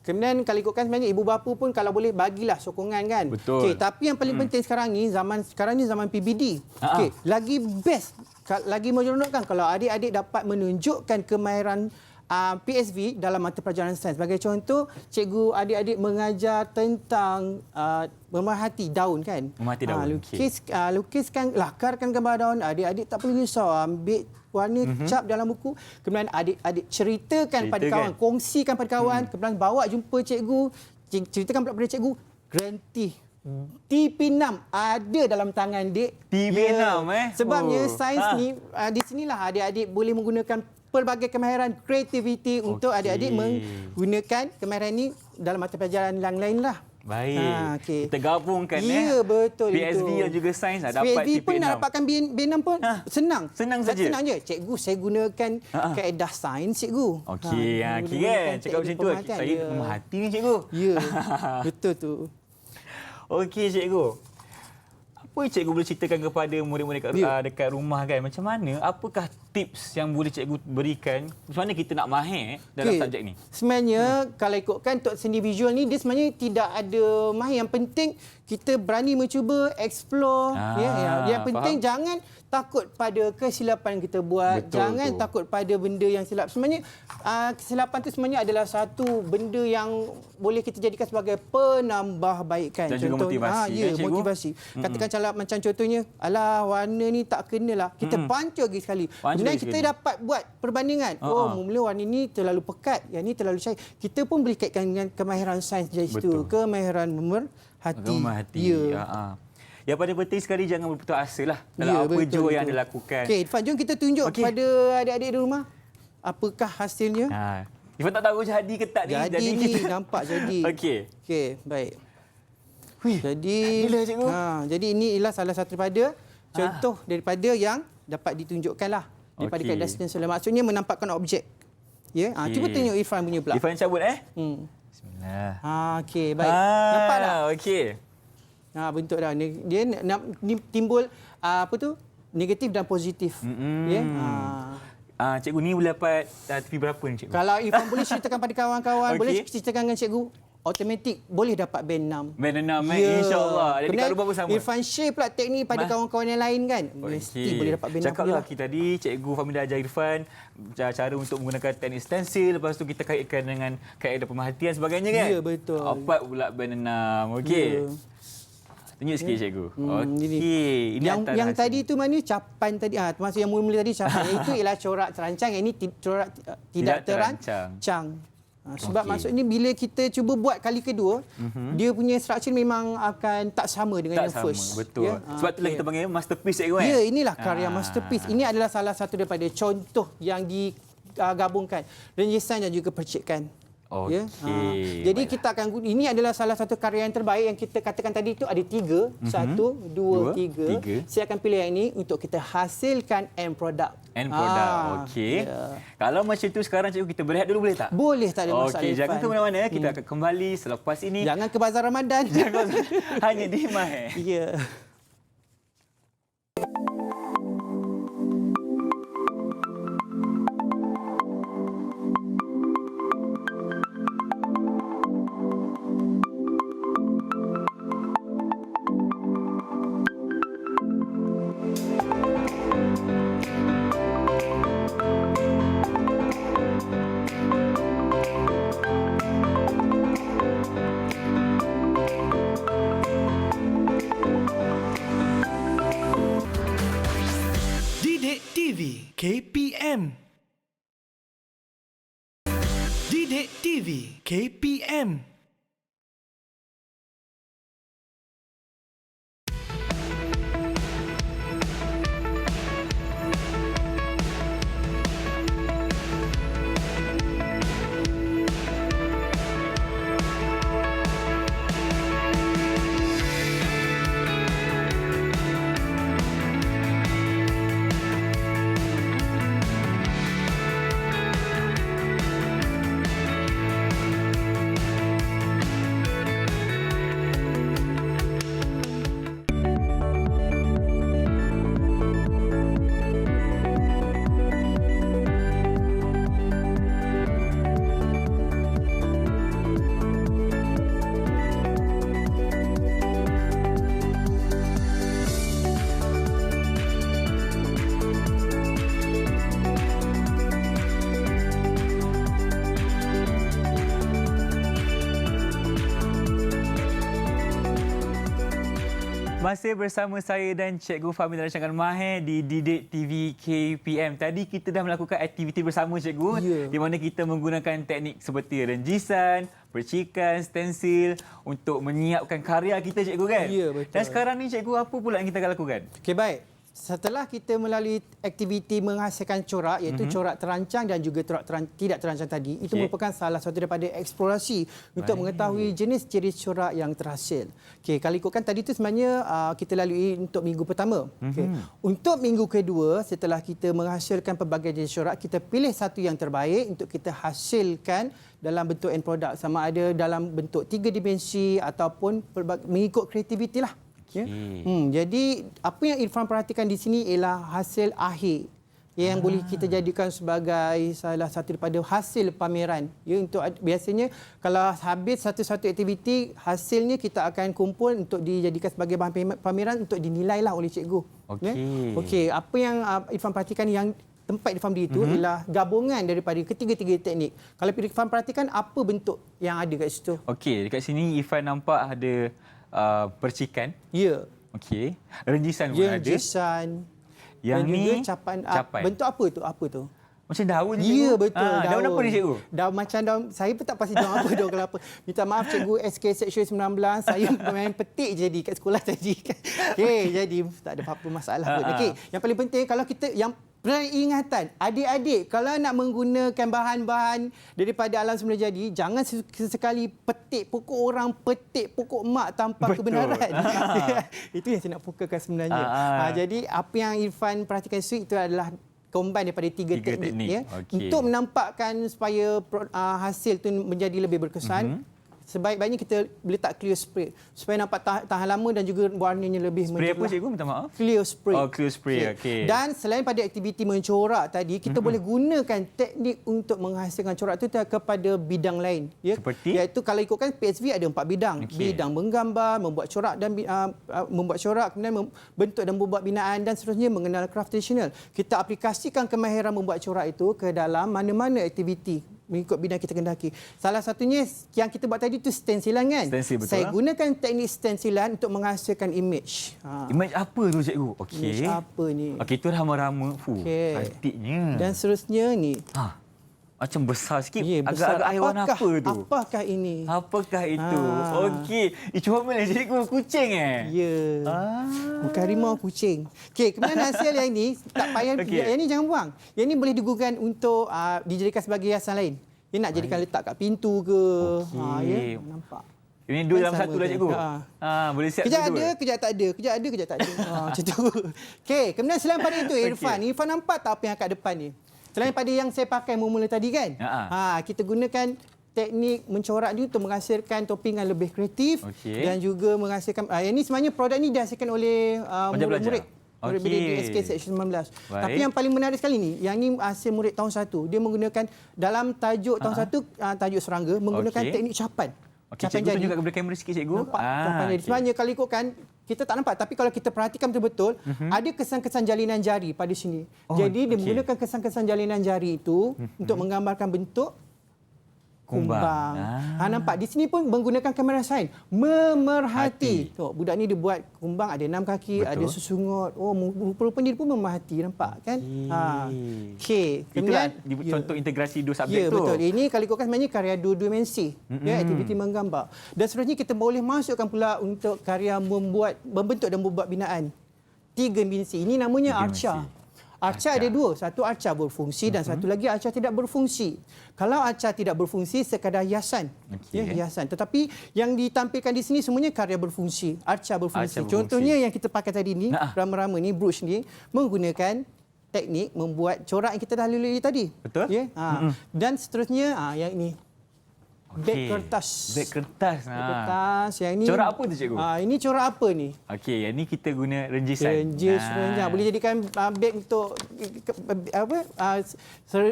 Kemudian kalau ikutkan sebenarnya ibu bapa pun kalau boleh bagilah sokongan kan. Betul. Okey, tapi yang paling penting sekarang ni zaman PBD. Okey, lagi best lagi menyeronokkan kalau adik-adik dapat menunjukkan kemahiran PSV dalam mata pelajaran sains. Sebagai contoh, cikgu adik-adik mengajar tentang memerhati daun kan. Memerhati daun, Lukiskan, lakarkan gambar daun. Adik-adik tak perlu risau, ambil warna cap dalam buku. Kemudian adik-adik ceritakan pada kawan, kongsikan pada kawan. Kemudian bawa jumpa cikgu, ceritakan pada cikgu, garanti TP6 ada dalam tangan dek. TP6 Sebabnya sains ni di sinilah adik-adik boleh menggunakan pelbagai kemahiran kreativiti untuk adik-adik menggunakan kemahiran ini dalam mata pelajaran yang lain lah. Baik. Okey. Kita gabungkan Ya, betul PSV itu. dan juga sains dapat PSV TP6. pun nak dapatkan B6 pun senang. Senang saja. Senang je. Cikgu, saya gunakan kaedah sains, cikgu. Okey, kira cakap macam tu. Saya pemerhati ni, cikgu. Ya, betul tu. Okey, cikgu. Apa cikgu boleh ceritakan kepada murid-murid dekat rumah kan? Macam mana? Apakah tips yang boleh cikgu berikan? Macam mana kita nak mahir dalam subjek ni? Sebenarnya kalau ikutkan untuk seni visual ni, dia sebenarnya tidak ada mahir. Yang penting kita berani mencuba, explore. Yang penting jangan takut pada kesilapan yang kita buat. Betul Jangan tu. takut pada benda yang silap. Sebenarnya kesilapan tu sebenarnya adalah satu benda yang boleh kita jadikan sebagai penambahbaikan. Dan juga motivasi, ya, kan, cikgu? motivasi. Katakan macam contohnya, alah warna ni tak kenalah. Kita pancur lagi sekali. Pancur Kemudian lagi kita sekali. dapat buat perbandingan. Mula warna ni terlalu pekat, yang ni terlalu cair. Kita pun boleh kaitkan dengan kemahiran sains dari situ. Betul. Kemahiran memerhati. Hati. Ya. Yang pada penting sekali jangan berputus asa lah dalam apa jua yang anda lakukan. Okey, Irfan, jom kita tunjuk kepada adik-adik di rumah apakah hasilnya. Irfan tak tahu jadi ke tak ni. Jadi ni nampak jadi. Okey. Okey, baik. Wih, Jadi gila, cikgu. jadi ini ialah salah satu daripada contoh daripada yang dapat ditunjukkanlah daripada Okey. keadaan sensor. Maksudnya menampakkan objek. Ya, cuba tunjuk Irfan punya pula. Irfan cabut Bismillah. Okey, baik. Nampak tak? Okey. Bentuk dah. Dia ni timbul apa tu? Negatif dan positif. Ya. Cikgu ni boleh dapat TV berapa ni, cikgu? Kalau Irfan boleh ceritakan pada kawan-kawan, Okey. boleh ceritakan dengan cikgu, automatik boleh dapat band 6. Band 6, insya-Allah. Jadi Kemudian kat rumah pun sama. Irfan share pula teknik pada kawan-kawan yang lain kan. Mesti boleh dapat band 6. Cakaplah kita tadi, Cikgu Fahmi dah ajar Irfan cara untuk menggunakan teknik stensil, lepas tu kita kaitkan dengan kaedah pemerhatian sebagainya kan? Ya, betul. Dapat pula band 6. Okey. Ya. Tunjuk sikit, Cikgu. Ini. Okey. Yang tadi tu mana capan tadi, termasuk yang mula-mula tadi capan. Itu ialah corak terancang, yang ini corak tidak terancang. Sebab maksudnya bila kita cuba buat kali kedua, dia punya structure memang akan tak sama dengan yang first. Betul. Sebab itulah kita panggil masterpiece, Cikgu. Ya, inilah karya masterpiece. Ini adalah salah satu daripada contoh yang digabungkan renjisan dan juga percikan. Okey. Jadi kita akan ini adalah salah satu karya yang terbaik yang kita katakan tadi itu ada 3, 1, 2, 3. Saya akan pilih yang ini untuk kita hasilkan end product. End product. Okey. Ya. Kalau macam tu sekarang, Cikgu, kita berehat dulu boleh tak? Boleh, tak ada masalah. Okey, jangan Irfan. ke mana-mana. Kita akan kembali selepas ini. Jangan ke bazar Ramadan. Hanya di Mahir. Ya. Didik TV KPM. Didik TV KPM. Masih bersama saya dan Cikgu Fahmi dalam rancangan Mahir di Didik TV KPM. Tadi kita dah melakukan aktiviti bersama, Cikgu, di mana kita menggunakan teknik seperti renjisan, percikan, stensil untuk menyiapkan karya kita, Cikgu, kan? Ya, betul. Dan sekarang ni, Cikgu, apa pula yang kita akan lakukan? Okey, baik. Setelah kita melalui aktiviti menghasilkan corak, iaitu corak terancang dan juga corak tidak terancang tadi, itu merupakan salah satu daripada eksplorasi untuk mengetahui jenis ciri corak yang terhasil. Okey, kalau ikutkan tadi itu sebenarnya kita lalui untuk minggu pertama. Okey. Untuk minggu kedua, setelah kita menghasilkan pelbagai jenis corak, kita pilih satu yang terbaik untuk kita hasilkan dalam bentuk end product, sama ada dalam bentuk 3 dimensi ataupun mengikut kreativiti lah. Ya. Jadi apa yang Irfan perhatikan di sini ialah hasil akhir. yang boleh kita jadikan sebagai salah satu daripada hasil pameran. Ya, untuk biasanya kalau habis satu-satu aktiviti, hasilnya kita akan kumpul untuk dijadikan sebagai bahan pameran untuk dinilailah oleh cikgu. Okey. Ya? Okey, apa yang Irfan perhatikan yang tempat Irfan beri itu ialah gabungan daripada ketiga-tiga teknik. Kalau Irfan perhatikan apa bentuk yang ada kat situ? Okey, dekat sini Irfan nampak ada percikan. Ya. Okey. Renjisan pun Ya, ada. renjisan. Yang dan ni juga capan. Bentuk apa tu? Apa tu? macam daun je, cikgu. Ya, betul. Daun apa ni, cikgu? Daun macam daun. Saya pun tak pasti daun apa, daun kelapa. Minta maaf cikgu SK Seksyen 19. Saya main petik je kat sekolah tadi. Okey, jadi tak ada apa-apa masalah pun. Okey, yang paling penting kalau kita yang peringatan, adik-adik kalau nak menggunakan bahan-bahan daripada alam semula jadi, jangan sesekali petik pokok orang, petik pokok mak tanpa kebenaran. Itu yang saya nak fokuskan sebenarnya. Jadi apa yang Irfan perhatikan itu adalah combine daripada tiga teknik. Ya, okay. Untuk menampakkan supaya hasil itu menjadi lebih berkesan, sebaik-baiknya kita letak clear spray supaya nampak tahan lama dan juga warnanya lebih Spray menjerlah. apa, cikgu? Minta maaf. Clear spray. Oh, clear spray. Okey. Dan selain pada aktiviti mencorak tadi, kita boleh gunakan teknik untuk menghasilkan corak itu kepada bidang lain. Ya? Seperti? Iaitu kalau ikutkan PSV ada 4 bidang. Okey. Bidang menggambar, membuat corak dan membuat corak, kemudian membentuk dan membuat binaan dan seterusnya mengenal craft tradisional. Kita aplikasikan kemahiran membuat corak itu ke dalam mana-mana aktiviti mengikut bidang kita kendaki. Salah satunya yang kita buat tadi itu stensilan kan? Stensil, betul. Saya gunakan teknik stensilan untuk menghasilkan image. Image apa tu, cikgu? Okey. Image apa ni? Okey, itu rama-rama. Okey. Cantiknya. Dan seterusnya ni. Macam besar sikit. Ya, besar. Agak-agak haiwan apa tu? Apakah ini? Apakah itu? Okey. Comel cikgu. Kucing Ya. Bukan harimau, kucing. Okey, kemudian hasil yang ini tak payah. Okey. Yang ini jangan buang. Yang ini boleh digunakan untuk dijadikan sebagai hiasan lain. Dia nak jadikan letak kat pintu ke. Okey. Ya, nampak. Ini dua dalam Sama satu lah, kan? cikgu. Boleh siap Kejap dua-dua. ada, kejap tak ada. Kejap ada, kejap tak ada. Macam tu. Okey, kemudian selain pada itu Irfan. Irfan nampak tak apa yang kat depan ni? Selain pada yang saya pakai mula-mula tadi kan? Kita gunakan teknik mencorak ni untuk menghasilkan topingan lebih kreatif dan juga menghasilkan yang ni sebenarnya produk ni dihasilkan oleh murid-murid di SK Seksyen 19. Tapi yang paling menarik sekali ni, yang ni hasil murid tahun 1. Dia menggunakan dalam tajuk tahun 1 tajuk serangga menggunakan teknik capan. Okey, cikgu tunjuk kepada kamera sikit, cikgu. Nampak capan jadi. Sebenarnya kalau ikutkan kita tak nampak, tapi kalau kita perhatikan betul-betul ada kesan-kesan jalinan jari pada sini. Jadi dia menggunakan kesan-kesan jalinan jari itu untuk menggambarkan bentuk kumbang. Nampak di sini pun menggunakan kamera sign memerhati. Tengok budak ni dia buat kumbang ada 6 kaki, ada sesungut. Rupa-rupanya dia pun memerhati, nampak kan? Okey. Itulah contoh integrasi dua subjek tu. Ya, betul. Ini kalau ikutkan sebenarnya karya dua dimensi. Ya, aktiviti menggambar. Dan seterusnya kita boleh masukkan pula untuk karya membentuk dan membuat binaan. 3 dimensi. Ini namanya arca. Arca ada 2. Satu arca berfungsi dan satu lagi arca tidak berfungsi. Kalau arca tidak berfungsi, sekadar hiasan. Ya, hiasan. Tetapi yang ditampilkan di sini semuanya karya berfungsi. Arca berfungsi. Contohnya yang kita pakai tadi ni, rama-rama ni, brush ni, menggunakan teknik membuat corak yang kita dah lalui tadi. Betul. Ya? Dan seterusnya, yang ini. Beg kertas. Beg kertas. Beg kertas. Yang ini. Corak apa tu, cikgu? Ini corak apa ni? Okey, yang ni kita guna renjisan. Renjisan. Boleh jadikan beg untuk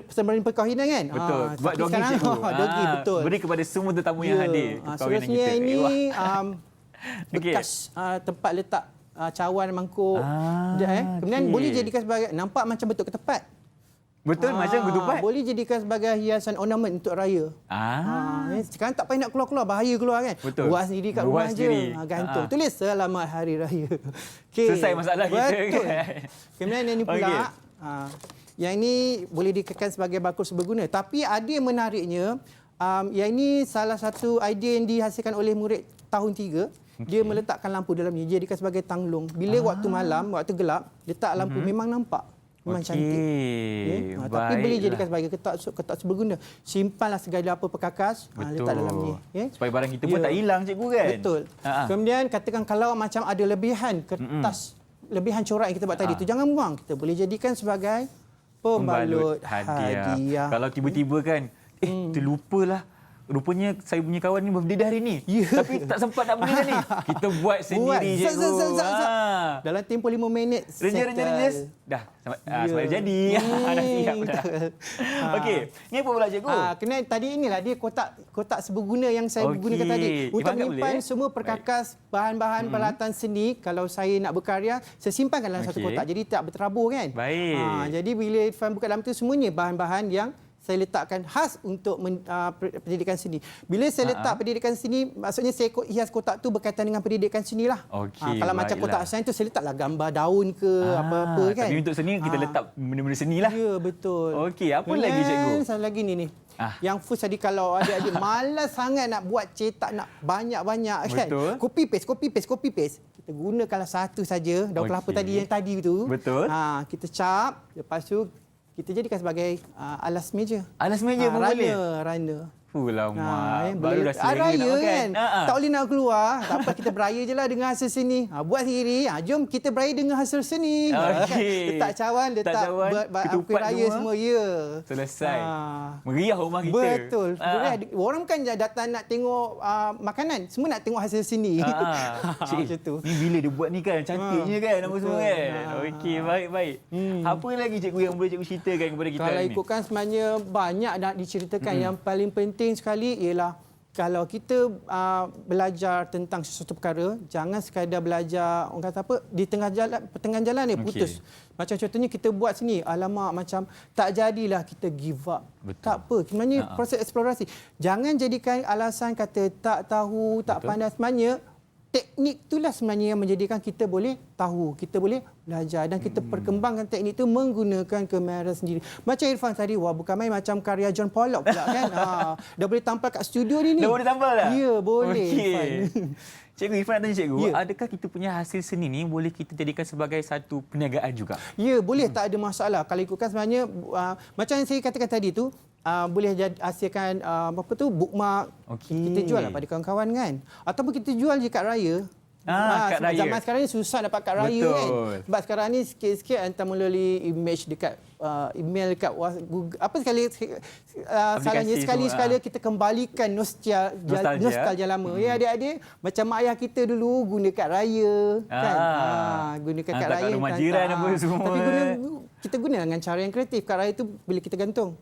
sembari perkahwinan kan? Betul. Buat dogi, cikgu. Dogi, betul. Beri kepada semua tetamu yang hadir perkahwinan seterusnya kita. Ini bekas tempat letak cawan, mangkuk. Kemudian boleh jadikan sebagai, nampak macam bentuk ketepat. Betul, macam ketupat. Boleh jadikan sebagai hiasan ornamen untuk raya. Sekarang tak payah nak keluar-keluar, bahaya keluar kan. Betul. Buat sendiri kat rumah je. Gantung. Tulis selamat hari raya. Selesai masalah kita. Betul. Kan. Kemudian yang ini pula, yang ini boleh dikekalkan sebagai bakul seberguna. Tapi ada yang menariknya, yang ini salah satu idea yang dihasilkan oleh murid tahun 3. Dia meletakkan lampu dalam ni, jadikan sebagai tanglung. Bila waktu malam, waktu gelap, letak lampu memang nampak. Memang cantik. Tapi boleh jadikan sebagai ketak seberguna. Simpanlah segala apa perkakas, letak dalam ni. Supaya barang kita pun tak hilang, cikgu kan? Betul. Kemudian katakan kalau macam ada lebihan kertas, lebihan corak yang kita buat tadi tu, jangan buang. Kita boleh jadikan sebagai pembalut hadiah. Kalau tiba-tiba kan, terlupalah rupanya saya punya kawan ni birthday dah hari ni. Ya. Tapi tak sempat nak beli dah ni. Kita buat sendiri, Zap, cikgu. zap, zap, zap. Ah. Dalam tempoh 5 minit. Renyes. Dah, sampai jadi. Dah siap dah. Okey, ni apa pula cikgu? Kena tadi inilah dia kotak seberguna yang saya gunakan tadi untuk Diangkat menyimpan boleh, semua perkakas bahan-bahan peralatan seni. Kalau saya nak berkarya, saya simpankan dalam satu kotak. Jadi tak berterabur kan. Baik. Jadi bila Irfan buka dalam tu semuanya bahan-bahan yang saya letakkan khas untuk pendidikan seni. Bila saya letak pendidikan seni, maksudnya saya hias kotak tu berkaitan dengan pendidikan seni lah. Okey, Kalau macam kotak sains tu saya letaklah gambar daun ke apa-apa kan. Tapi untuk seni kita letak benda-benda seni lah. Ya, betul. Okey, apa lagi cikgu? Satu lagi ni. Yang first tadi kalau adik-adik malas sangat nak buat cetak nak banyak-banyak kan. Betul. Copy paste. Kita gunakanlah satu saja daun kelapa tadi yang tadi tu. Betul. Kita cap, lepas tu kita jadikan sebagai alas meja. Alas meja pun boleh? Runner. Lama. Baru dah selera raya nak makan. kan. Tak boleh nak keluar. Tak apa, kita beraya je lah dengan hasil seni. Buat sendiri. Jom kita beraya dengan hasil seni. Okey. Letak cawan, letak kuih raya semua. Ya. Selesai. Meriah rumah kita. Betul. Orang kan datang nak tengok makanan. Semua nak tengok hasil seni. Macam tu. Ni bila dia buat ni kan. Cantiknya kan. Nama semua kan. Okey, baik. Apa lagi cikgu yang boleh cikgu ceritakan kepada kita Kalau ni? ikutkan sebenarnya banyak nak diceritakan. Yang paling penting sekali ialah kalau kita belajar tentang sesuatu perkara, jangan sekadar belajar orang kata apa di tengah jalan ni putus. Macam contohnya kita buat sini, alamak macam tak jadilah, kita give up. Betul. Tak apa, sebenarnya proses eksplorasi. Jangan jadikan alasan kata tak tahu, tak pandai. Sebenarnya teknik itulah sebenarnya yang menjadikan kita boleh tahu, kita boleh belajar dan kita perkembangkan teknik itu menggunakan kamera sendiri. Macam Irfan tadi, bukan main macam karya John Pollock pula kan. Dah boleh tampal kat studio ni. Dah boleh tampal dah? Ya, boleh. Irfan. Cikgu, Irfan nak tanya cikgu, adakah kita punya hasil seni ni boleh kita jadikan sebagai satu perniagaan juga? Ya, boleh, tak ada masalah. Kalau ikutkan sebenarnya, macam yang saya katakan tadi tu, boleh hasilkan bookmark. Kita jual lah pada kawan-kawan kan. Ataupun kita jual je kad raya. Kad raya. Zaman sekarang ni susah dapat kad raya kan. Sebab sekarang ni sikit-sikit hantar melalui image dekat email dekat Google. Apa sekali kita kembalikan nostalgia lama. Ya adik-adik, macam mak ayah kita dulu guna kad raya kan. Gunakan kad raya. Rumah jiran apa semua. Tapi kita guna dengan cara yang kreatif. Kad raya tu boleh kita gantung.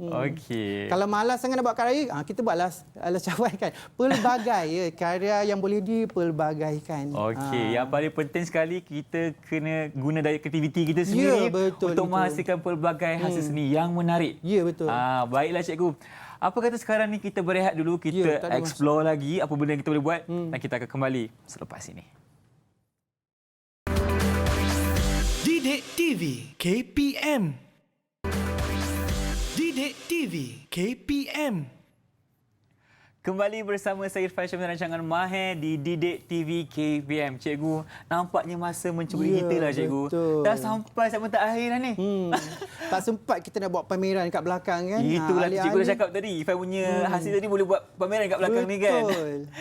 Okey. Kalau malas sangat nak buat karya, kita buatlah alas cawan kan. Pelbagai karya yang boleh dipelbagaikan. Okey, yang paling penting sekali kita kena guna daya kreativiti kita sendiri untuk menghasilkan pelbagai hasil seni yang menarik. Ya, betul. Baiklah cikgu. Apa kata sekarang ni kita berehat dulu, kita explore lagi apa benda yang kita boleh buat dan kita akan kembali selepas ini. Didik TV KPM. Didik TV KPM. Kembali bersama saya Irfan Syamil rancangan Mahir di Didik TV KPM. Cikgu, nampaknya masa mencuri kita lah cikgu. Betul. Dah sampai segmen terakhir dah ni. Tak sempat kita nak buat pameran kat belakang kan. Itulah cikgu dah cakap tadi. Irfan punya hasil tadi boleh buat pameran kat belakang ni kan.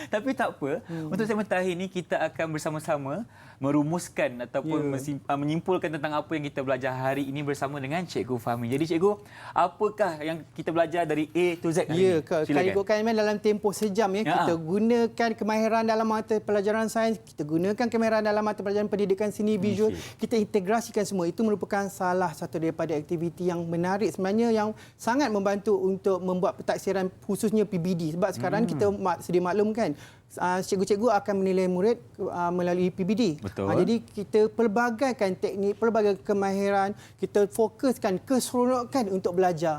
Tapi tak apa. Untuk segmen terakhir ni kita akan bersama-sama merumuskan ataupun menyimpulkan tentang apa yang kita belajar hari ini bersama dengan Cikgu Fahmi. Jadi cikgu, apakah yang kita belajar dari A to Z hari ini? Kalau ikutkan dalam tempoh sejam kita gunakan kemahiran dalam mata pelajaran sains, kita gunakan kemahiran dalam mata pelajaran pendidikan seni visual, kita integrasikan semua. Itu merupakan salah satu daripada aktiviti yang menarik sebenarnya yang sangat membantu untuk membuat pentaksiran khususnya PBD. Sebab sekarang kita sedia maklum kan, cikgu-cikgu akan menilai murid melalui PBD. Betul. Jadi kita pelbagaikan teknik, pelbagai kemahiran, kita fokuskan keseronokan untuk belajar.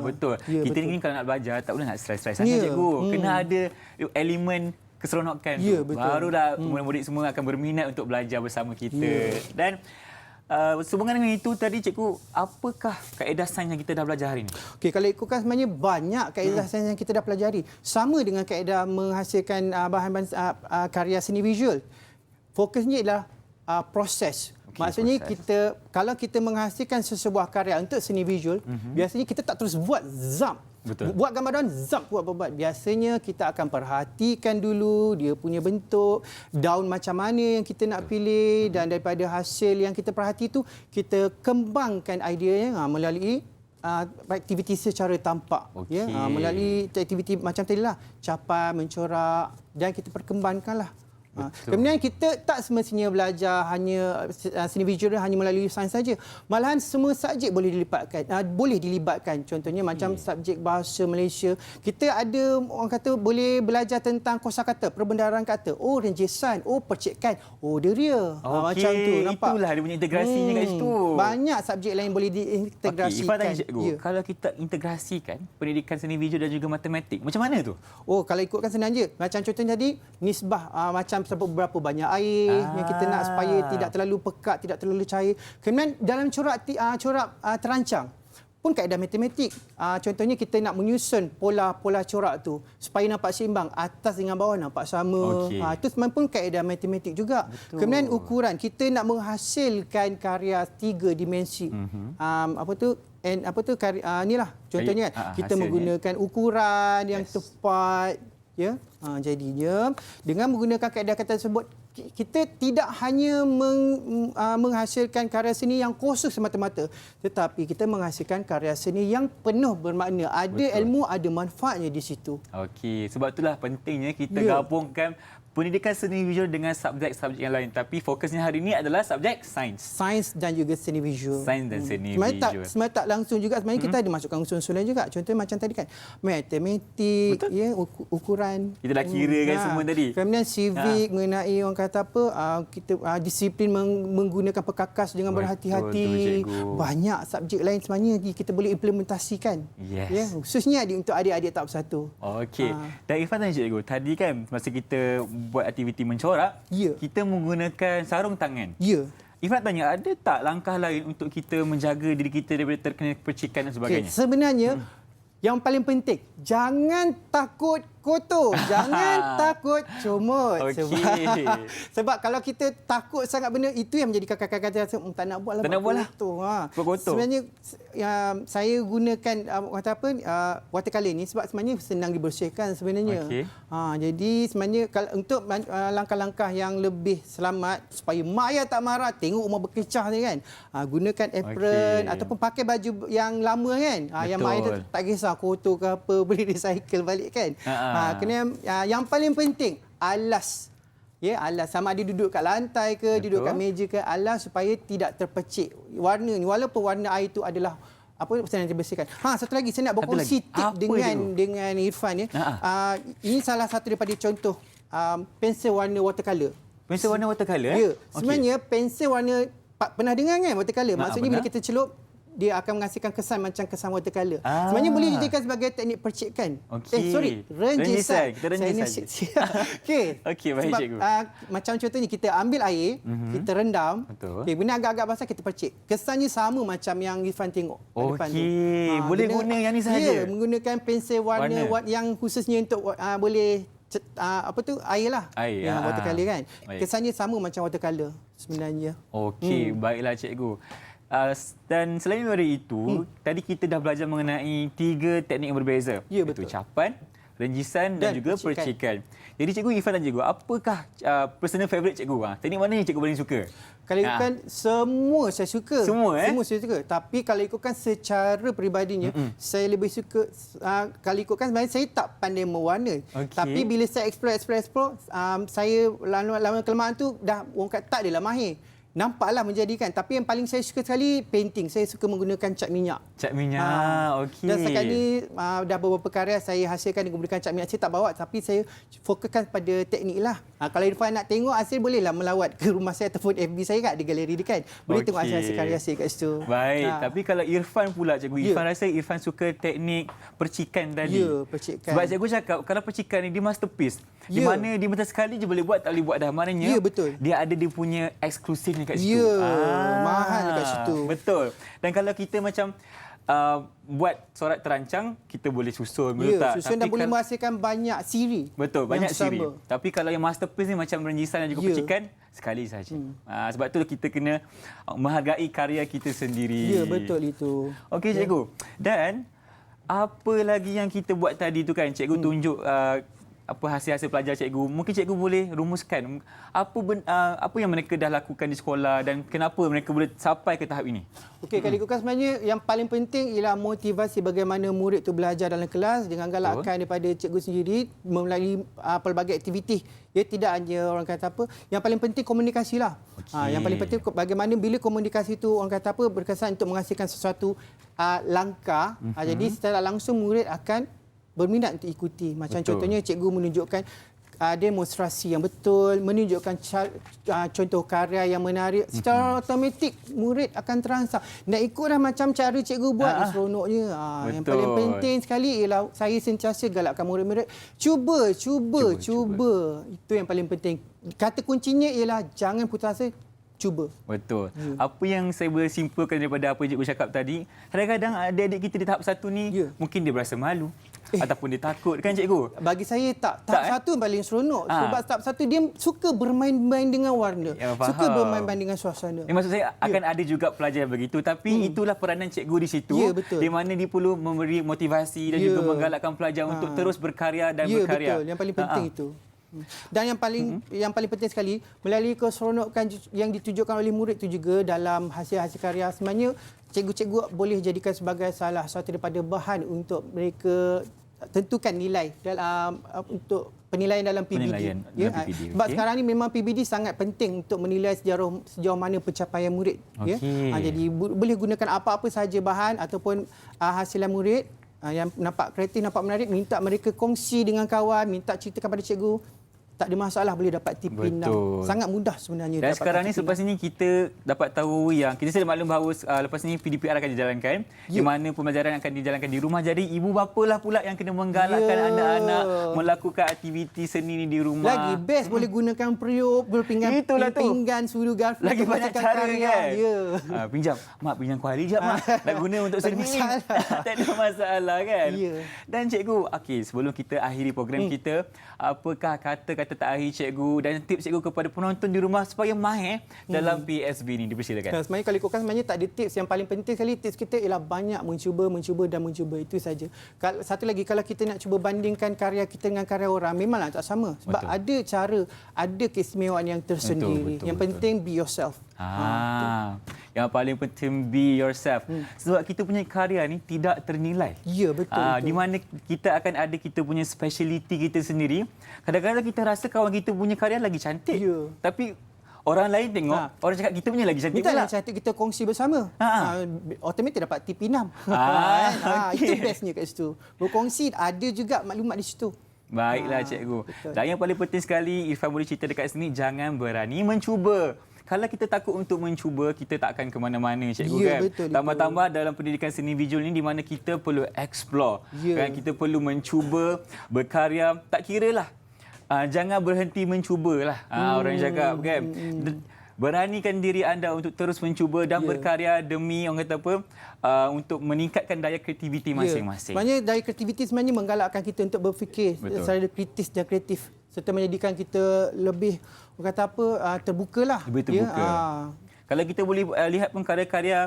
Betul. Ya, Kita betul. ni kalau nak belajar tak boleh nak stres-stres sangat cikgu. Kena ada elemen keseronokan tu. Barulah murid-murid semua akan berminat untuk belajar bersama kita. Dan sehubungan dengan itu tadi cikgu, apakah kaedah sains yang kita dah belajar hari ini? Okey, kalau ikutkan sebenarnya banyak kaedah sains yang kita dah pelajari. Sama dengan kaedah menghasilkan bahan-bahan karya seni visual. Fokusnya adalah proses. Maksudnya proses. Kalau kita menghasilkan sesebuah karya untuk seni visual, biasanya kita tak terus buat zap. Betul. Buat gambar daun, zap buat. Biasanya kita akan perhatikan dulu dia punya bentuk, daun macam mana yang kita nak pilih dan daripada hasil yang kita perhati itu kita kembangkan ideanya melalui aktiviti secara tampak. Okey. Melalui aktiviti macam tadi lah, capai, mencorak dan kita perkembangkanlah. Kemudian kita tak semestinya belajar hanya seni visual hanya melalui sains saja. Malahan semua subjek boleh dilibatkan. Contohnya macam subjek bahasa Malaysia, kita ada orang kata boleh belajar tentang kosakata, perbendaharaan kata. Oh, renjisan, oh percikan, oh deria. Macam tu, nampak? Itulah dia punya integrasinya kat situ. Banyak subjek lain boleh diintegrasikan. Ifan tanya cikgu, kalau kita integrasikan pendidikan seni visual dan juga matematik, macam mana tu? Oh, kalau ikutkan senang je. Macam contohnya tadi, nisbah macam berapa banyak air yang kita nak supaya tidak terlalu pekat, tidak terlalu cair. Kemudian dalam corak terancang pun kaedah matematik. Contohnya kita nak menyusun pola corak tu supaya nampak seimbang, atas dengan bawah nampak sama. Itu sebenarnya pun kaedah matematik juga. Betul. Kemudian ukuran, kita nak menghasilkan karya 3 dimensi. Inilah contohnya kita menggunakan ukuran yang tepat. Ya, jadinya dengan menggunakan kaedah kata tersebut, kita tidak hanya menghasilkan karya seni yang kosong semata-mata, tetapi kita menghasilkan karya seni yang penuh bermakna. Ada ilmu, ada manfaatnya di situ. Okey, sebab itulah pentingnya kita gabungkan pendidikan seni visual dengan subjek-subjek yang lain. Tapi fokusnya hari ini adalah subjek sains. Sains dan juga seni visual. Sains dan seni visual. Sebenarnya tak langsung juga. Sebenarnya kita ada masukkan unsur-unsur lain juga. Contohnya macam tadi kan, matematik, ukuran. Kita dah kira kan semua tadi. Kemudian civic, mengenai orang kata apa, kita disiplin menggunakan perkakas dengan berhati-hati. Banyak subjek lain sebenarnya kita boleh implementasikan. Yes. Ya, khususnya untuk adik-adik tahap 1. Okey. Dan Irfan tanya cikgu, tadi kan masa kita buat aktiviti mencorak, kita menggunakan sarung tangan. Ya. Irfan tanya, ada tak langkah lain untuk kita menjaga diri kita daripada terkena percikan dan sebagainya? Sebenarnya, yang paling penting, jangan takut kotor. Jangan takut comot. Sebab kalau kita takut sangat benda, itu yang menjadikan kakak-kakak rasa tak nak buat lah. Tak nak buat lah. Kotor. Sebenarnya, saya gunakan watercolor ni sebab sebenarnya senang dibersihkan sebenarnya. Jadi sebenarnya untuk langkah-langkah yang lebih selamat, supaya mak ayah tak marah, tengok rumah berkecah ni kan, gunakan apron ataupun pakai baju yang lama kan. Yang mak ayah tak kisah kotor ke apa, boleh recycle balik kan. Yang paling penting, alas. Ya, alas. Sama ada duduk kat lantai ke, duduk kat meja ke, alas supaya tidak terpercik warna ni. Walaupun warna air itu adalah senang dibersihkan. Satu lagi saya nak berkongsi tip dengan Irfan ya. Ini salah satu daripada contoh pensel warna watercolor. Pensel warna watercolor? Ya. Sebenarnya pensel warna, pernah dengar kan watercolor? Maksudnya bila kita celup, dia akan menghasilkan kesan macam kesan watercolor. Sebenarnya boleh dijadikan sebagai teknik percikan. Renjisan. Kita renjisan. Okey, baik cikgu. Macam contohnya kita ambil air, kita rendam. Benda agak-agak basah kita percik. Kesannya sama macam yang Irfan tengok depan tu. Boleh guna yang ni sahaja. Ya, menggunakan pensel warna yang khususnya untuk boleh air lah. Watercolor kan. Kesannya sama macam watercolor sebenarnya. Okey, baiklah cikgu. Dan selain daripada itu, tadi kita dah belajar mengenai 3 teknik yang berbeza. Ya, betul. Iaitu capan, renjisan dan juga percikan. Jadi cikgu Irfan dan cikgu, apakah personal favourite cikgu? Teknik mana yang cikgu paling suka? Kalau ikutkan semua saya suka. Semua saya suka. Tapi kalau ikutkan secara peribadinya, saya lebih suka, kalau ikutkan sebenarnya saya tak pandai mewarna. Tapi bila saya explore, saya lama kelamaan tu dah orang kata tak adalah mahir. Nampaklah menjadikan. Tapi yang paling saya suka sekali painting. Saya suka menggunakan cat minyak. Cat minyak, okey. Dan setakat ni dah beberapa karya saya hasilkan dengan menggunakan cat minyak. Saya tak bawa, tapi saya fokuskan pada teknik lah. Kalau Irfan nak tengok hasil, bolehlah melawat ke rumah saya ataupun FB saya kat, ada galeri dia kan. Boleh tengok hasil karya saya kat situ. Baik, tapi kalau Irfan pula cikgu, Irfan rasa Irfan suka teknik percikan tadi. Ya, percikan. Sebab cikgu cakap kalau percikan ni dia masterpiece. Di mana dia macam sekali je boleh buat, tak boleh buat dah. Maknanya betul. Dia ada dia punya eksklusif kat situ. Mahal kat situ. Betul. Dan kalau kita macam buat sorat terancang, kita boleh susun, letak. Susun dan boleh menghasilkan banyak siri. Betul, banyak siri. Tapi kalau yang masterpiece ni macam renjisan dan juga percikan, sekali saja. Sebab tu kita kena menghargai karya kita sendiri. Ya, betul itu. Okey cikgu. Dan apa lagi yang kita buat tadi tu kan, cikgu tunjuk apa hasil-hasil pelajar cikgu, mungkin cikgu boleh rumuskan apa yang mereka dah lakukan di sekolah dan kenapa mereka boleh sampai ke tahap ini. Okey, kalau ikutkan sebenarnya yang paling penting ialah motivasi bagaimana murid tu belajar dalam kelas dengan galakan daripada cikgu sendiri melalui pelbagai aktiviti. Ya, tidak hanya orang kata apa, yang paling penting komunikasi lah. Yang paling penting bagaimana bila komunikasi tu orang kata apa berkesan untuk menghasilkan sesuatu langkah. Jadi secara langsung murid akan berminat untuk ikuti. Macam contohnya cikgu menunjukkan demonstrasi yang betul, menunjukkan contoh karya yang menarik, secara automatik murid akan terangsang. Nak ikutlah macam cara cikgu buat, seronoknya. Yang paling penting sekali ialah saya sentiasa galakkan murid-murid, cuba. Itu yang paling penting. Kata kuncinya ialah jangan putus asa, cuba. Betul. Apa yang saya boleh simpulkan daripada apa cikgu cakap tadi, kadang-kadang adik-adik kita di tahap satu ni mungkin dia berasa malu ataupun dia takut, kan cikgu? Bagi saya tahap satu paling seronok. Sebab tahap satu dia suka bermain-main dengan warna. Suka bermain-main dengan suasana. Maksud saya akan ada juga pelajar yang begitu, tapi itulah peranan cikgu di situ, di mana dia perlu memberi motivasi dan juga menggalakkan pelajar untuk terus berkarya dan berkarya. Betul. Yang paling penting itu. Dan yang paling penting sekali, melalui keseronokan yang ditunjukkan oleh murid itu juga dalam hasil-hasil karya, sebenarnya cikgu-cikgu boleh jadikan sebagai salah satu daripada bahan untuk mereka tentukan nilai dalam untuk penilaian dalam PBD. Sebab sekarang ni memang PBD sangat penting untuk menilai sejauh mana pencapaian murid. Jadi boleh gunakan apa-apa sahaja bahan ataupun hasilan murid yang nampak kreatif, nampak menarik, minta mereka kongsi dengan kawan, minta ceritakan pada cikgu. Tak ada masalah, boleh dapat tip 6. Sangat mudah sebenarnya. Dan sekarang ni selepas ini kita dapat tahu yang kita sudah maklum bahawa lepas ini PDPR akan dijalankan, di mana pembelajaran akan dijalankan di rumah. Jadi ibu bapalah pula yang kena menggalakkan anak-anak melakukan aktiviti seni ni di rumah. Lagi best boleh gunakan periuk, pinggan, sudu garfu. Lagi banyak cara kan. Pinjam. Mak pinjam kuali jap mak. Nak guna untuk seni. Tak ada masalah kan. Dan cikgu, okey, sebelum kita akhiri program kita, apakah kata-kata terakhir cikgu dan tips cikgu kepada penonton di rumah supaya mahir dalam PSB ni? Dipersilakan. Sebenarnya kalau ikutkan sebenarnya tak ada tips. Yang paling penting sekali tips kita ialah banyak mencuba. Itu saja. Satu lagi, kalau kita nak cuba bandingkan karya kita dengan karya orang, memanglah tak sama. Sebab ada cara, ada keistimewaan yang tersendiri. Yang penting be yourself. Yang paling penting be yourself. Sebab kita punya karya ni tidak ternilai. Ya, betul. Di mana kita akan ada kita punya speciality kita sendiri. Kadang-kadang kita rasa kawan kita punya karya lagi cantik. Tapi orang lain tengok, orang cakap kita punya lagi cantik pula. Cantik, kita kongsi bersama. Automatik dapat tip 6. Itu bestnya kat situ. Berkongsi, ada juga maklumat di situ. Baiklah cikgu. Dan yang paling penting sekali, Irfan boleh cerita dekat sini, jangan berani mencuba. Kalau kita takut untuk mencuba, kita tak akan ke mana-mana, cikgu, kan? Tambah-tambah dalam pendidikan seni visual ni di mana kita perlu explore. Kan? Kita perlu mencuba, berkarya, tak kiralah. Jangan berhenti mencubalah. Orang cakap, kan? Beranikan diri anda untuk terus mencuba dan berkarya demi orang kata apa, untuk meningkatkan daya kreativiti masing-masing. Sebenarnya daya kreativiti sebenarnya menggalakkan kita untuk berfikir secara kritis dan kreatif serta menjadikan kita lebih orang kata apa, terbukalah. Lebih terbuka. Kalau kita boleh lihat pun karya-karya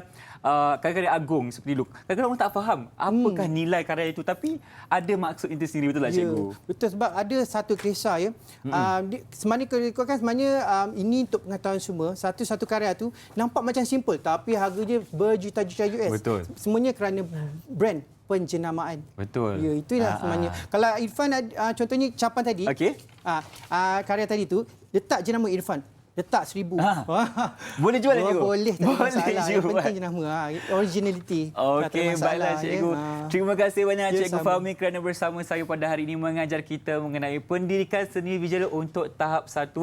agung seperti Luke. Kadang-kadang orang tak faham apakah nilai karya itu, tapi ada maksud itu sendiri, betul tak cikgu? Betul, sebab ada satu kisah ya. Sebenarnya kan sebenarnya ini untuk pengetahuan semua, satu karya tu nampak macam simple tapi harganya berjuta-juta US. Betul. Semuanya kerana brand penjenamaan. Betul. Ya, itulah sebenarnya. Kalau Irfan contohnya capan tadi. Karya tadi tu letak jenama Irfan. Letak 1,000. Boleh jual cikgu? Boleh, tak ada masalah. Yang jual. penting jenama, originality. Okey, baiklah cikgu. Terima kasih banyak Cikgu Fahmi kerana bersama saya pada hari ini mengajar kita mengenai pendidikan seni visual untuk tahap 1.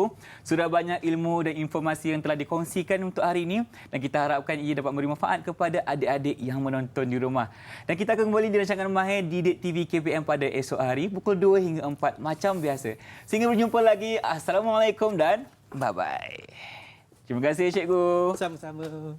Sudah banyak ilmu dan informasi yang telah dikongsikan untuk hari ini dan kita harapkan ia dapat memberi manfaat kepada adik-adik yang menonton di rumah. Dan kita akan kembali di rancangan Mahir Didik TV KPM pada esok hari pukul 2 hingga 4 macam biasa. Sehingga berjumpa lagi. Assalamualaikum dan bye-bye. Terima kasih cikgu. Sama-sama.